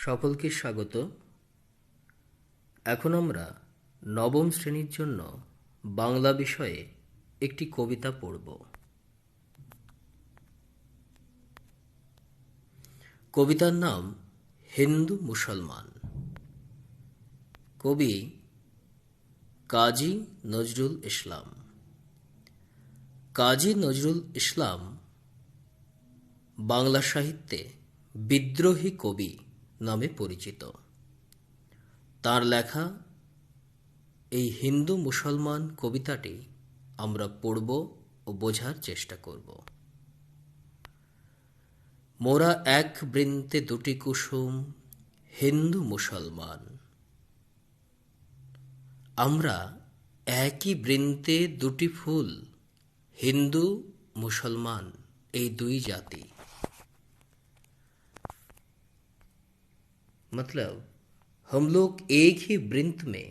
সকলকে স্বাগত। এখন আমরা নবম শ্রেণীর জন্য বাংলা বিষয়ে একটি কবিতা পড়ব। কবিতার নাম হিন্দু মুসলমান। কবি কাজী নজরুল ইসলাম। কাজী নজরুল ইসলাম বাংলা সাহিত্যে বিদ্রোহী কবি নামে পরিচিত। তার লেখা এই হিন্দু মুসলমান কবিতাটি আমরা পড়ব ও বোঝার চেষ্টা করব। মোরা এক বৃন্তে দুটি কুসুম, হিন্দু মুসলমান। আমরা একই বৃন্তে দুটি ফুল, হিন্দু মুসলমান এই দুই জাতি। मतलब हम लोग एक ही वृंत में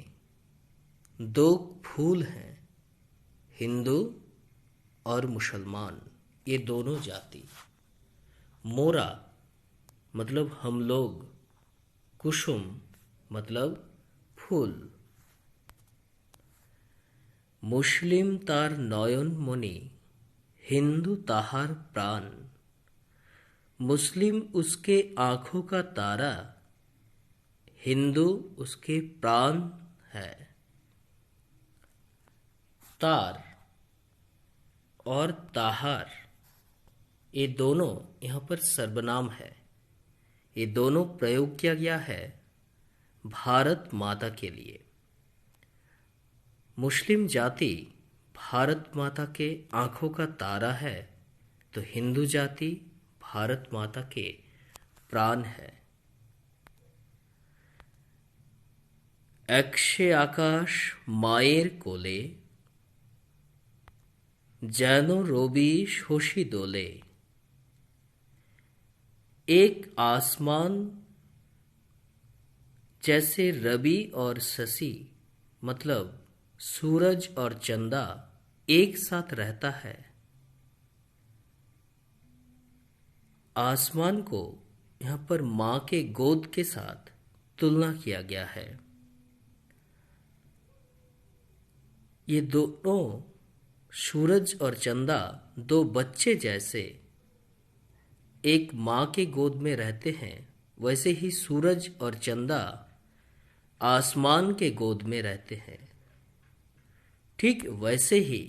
दो फूल हैं, हिंदू और मुसलमान, ये दोनों जाति। मोरा मतलब हम लोग, कुसुम मतलब फूल। मुस्लिम तार नयन मणि, हिंदू ताहार प्राण। मुस्लिम उसके आंखों का तारा, हिंदू उसके प्राण है। तार और ताहार ये दोनों यहाँ पर सर्वनाम है। ये दोनों प्रयोग किया गया है भारत माता के लिए। मुस्लिम जाति भारत माता के आंखों का तारा है, तो हिंदू जाति भारत माता के प्राण है। একশে আকাশ মায়ের কোলে, যেন রবি শশী দোলে। एक आसमान जैसे रवि और शशि मतलब सूरज और चंदा एक साथ रहता है। आसमान को यहाँ पर माँ के गोद के साथ तुलना किया गया है। ये दोनों सूरज और चंदा दो बच्चे जैसे एक माँ के गोद में रहते हैं, वैसे ही सूरज और चंदा आसमान के गोद में रहते हैं। ठीक वैसे ही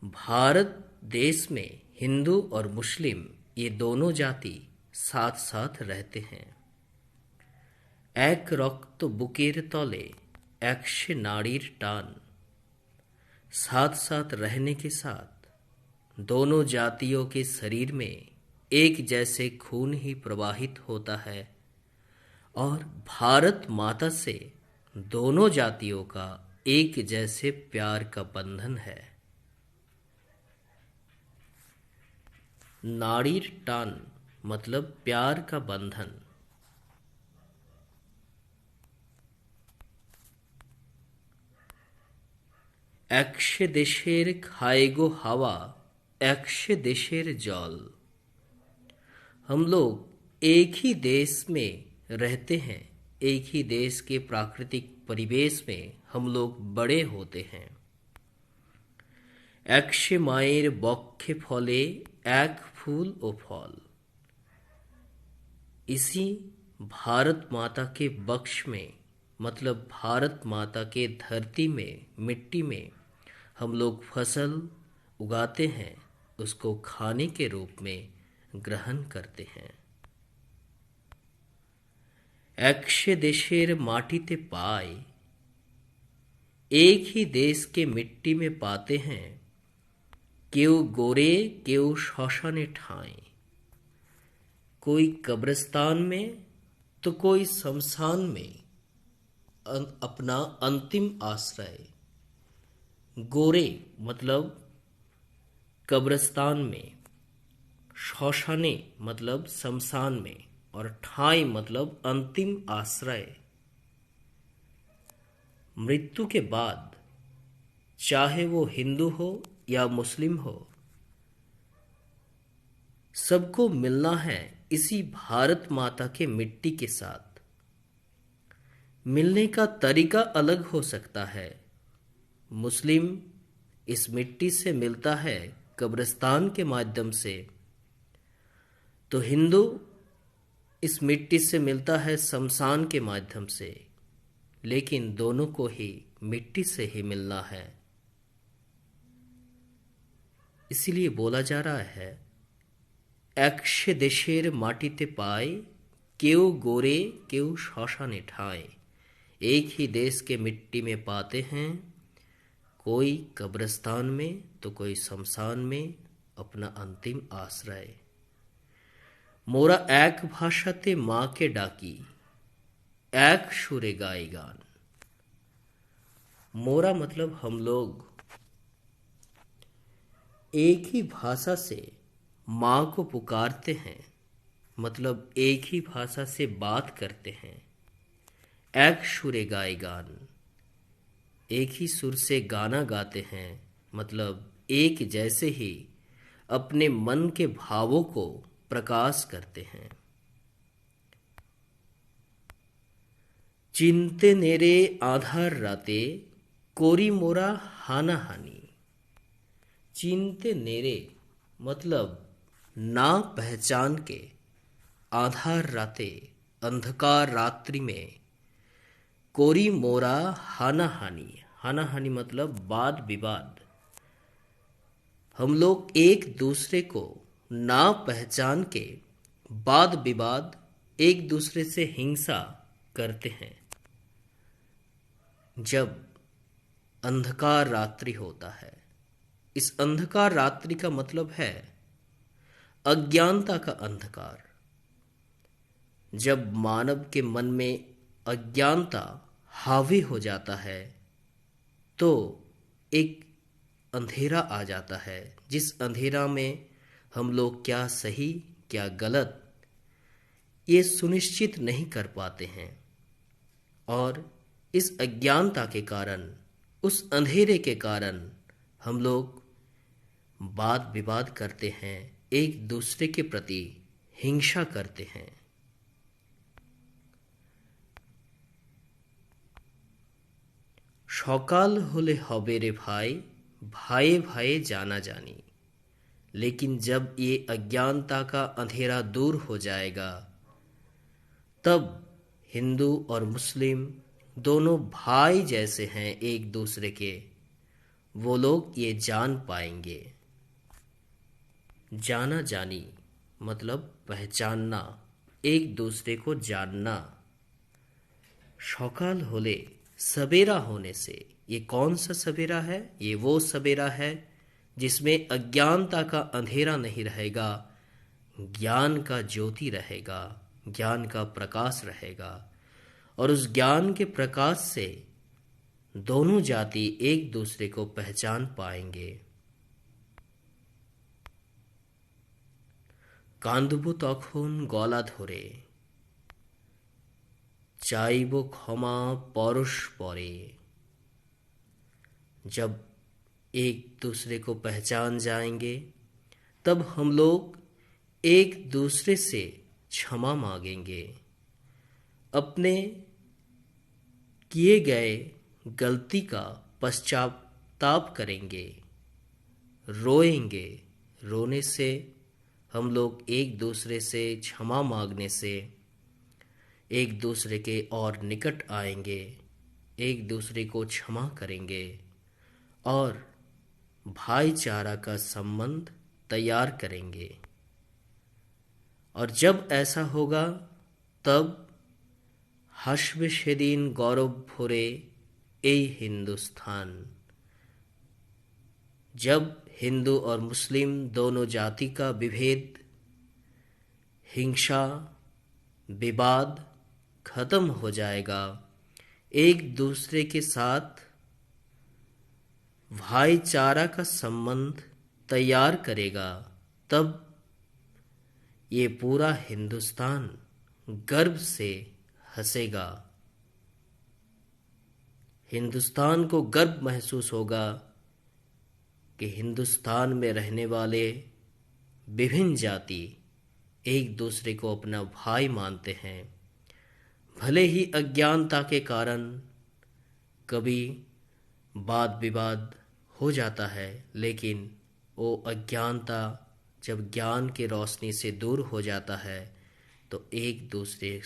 भारत देश में हिंदू और मुस्लिम ये दोनों जाति साथ साथ रहते हैं। एक रक्त बुकेर तले একশে नाड़ीर टान। साथ साथ रहने के साथ दोनों जातियों के शरीर में एक जैसे खून ही प्रवाहित होता है और भारत माता से दोनों जातियों का एक जैसे प्यार का बंधन है। नाड़ीर टान मतलब प्यार का बंधन। একশে দেশের খায় गो हवा, একশে देशेर जल। हम लोग एक ही देश में रहते हैं, एक ही देश के प्राकृतिक परिवेश में हम लोग बड़े होते हैं। একশে মায়ের বক্ষে ফলে এক फूल ও फल। इसी भारत माता के बक्ष में मतलब भारत माता के धरती में मिट्टी में हम लोग फसल उगाते हैं, उसको खाने के रूप में ग्रहण करते हैं। একশে দেশের माटीते पाए, एक ही देश के मिट्टी में पाते हैं। केउ गोरे केउ श्मशाने ठाए। कोई कब्रिस्तान में तो कोई शमशान में अपना अंतिम आश्रय। गोरे मतलब कब्रिस्तान में, श्मशाने मतलब शमशान में, और ठाई मतलब अंतिम आश्रय। मृत्यु के बाद चाहे वो हिंदू हो या मुस्लिम हो, सबको मिलना है इसी भारत माता के मिट्टी के साथ मिलने का तरीका अलग हो सकता है। मुस्लिम इस मिट्टी से मिलता है कब्रिस्तान के माध्यम से, तो हिंदू इस मिट्टी से मिलता है शमशान के माध्यम से, लेकिन दोनों को ही मिट्टी से ही मिलना है। इसीलिए बोला जा रहा है, एक देशेर माटीते पाए केउ गोरे केउ श्मशाने ठाए। एक ही देश के मिट्टी में पाते हैं, कोई कब्रिस्तान में तो कोई शमशान में अपना अंतिम आश्रय। मोरा एक भाषाते माँ के डाकी, एक सुरे गाए गान। मोरा मतलब हम लोग एक ही भाषा से माँ को पुकारते हैं, मतलब एक ही भाषा से बात करते हैं। एक सुरे गाए गान, एक ही सुर से गाना गाते हैं, मतलब एक जैसे ही अपने मन के भावों को प्रकाश करते हैं। चिंते नेरे आधार राते कोरी मोरा हाना हानी। चिंते नेरे मतलब ना पहचान के, आधार राते अंधकार रात्रि में, कोरी मोरा हाना हानी। हाना हानी मतलब वाद विवाद। हम लोग एक दूसरे को ना पहचान के वाद विवाद, एक दूसरे से हिंसा करते हैं जब अंधकार रात्रि होता है। इस अंधकार रात्रि का मतलब है अज्ञानता का अंधकार। जब मानव के मन में अज्ञानता हावी हो जाता है तो एक अंधेरा आ जाता है, जिस अंधेरा में हम लोग क्या सही क्या गलत ये सुनिश्चित नहीं कर पाते हैं। और इस अज्ञानता के कारण, उस अंधेरे के कारण हम लोग वाद विवाद करते हैं, एक दूसरे के प्रति हिंसा करते हैं। सकाल होले हबे रे भाई, भाई भाई जाना जानी। लेकिन जब ये अज्ञानता का अंधेरा दूर हो जाएगा, तब हिंदू और मुस्लिम दोनों भाई जैसे हैं एक दूसरे के, वो लोग ये जान पाएंगे। जाना जानी मतलब पहचानना, एक दूसरे को जानना। सकाल होले सवेरा होने से, ये कौन सा सवेरा है? ये वो सवेरा है जिसमें अज्ञानता का अंधेरा नहीं रहेगा, ज्ञान का ज्योति रहेगा, ज्ञान का प्रकाश रहेगा। और उस ज्ञान के प्रकाश से दोनों जाति एक दूसरे को पहचान पाएंगे। कांदबो तखन गला धरे, चाइबो क्षमा परस्परे। जब एक दूसरे को पहचान जाएंगे, तब हम लोग एक दूसरे से क्षमा मांगेंगे, अपने किए गए गलती का पश्चाताप करेंगे, रोएंगे। रोने से, हम लोग एक दूसरे से क्षमा मांगने से एक दूसरे के और निकट आएंगे, एक दूसरे को क्षमा करेंगे और भाईचारा का संबंध तैयार करेंगे। और जब ऐसा होगा, तब हासबे सेदिन गौरव भरे এই हिंदुस्तान। जब हिंदू और मुस्लिम दोनों जाति का विभेद, हिंसा, विवाद खत्म हो जाएगा, एक दूसरे के साथ भाईचारा का संबंध तैयार करेगा, तब ये पूरा हिंदुस्तान गर्व से हंसेगा। हिंदुस्तान को गर्व महसूस होगा कि हिंदुस्तान में रहने वाले विभिन्न जाति एक दूसरे को अपना भाई मानते हैं। भले ही अज्ञानता के कारण कभी वाद विवाद हो जाता है, लेकिन वो अज्ञानता जब ज्ञान की रोशनी से दूर हो जाता है तो एक दूसरे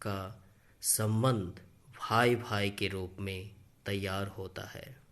का संबंध भाई भाई के रूप में तैयार होता है।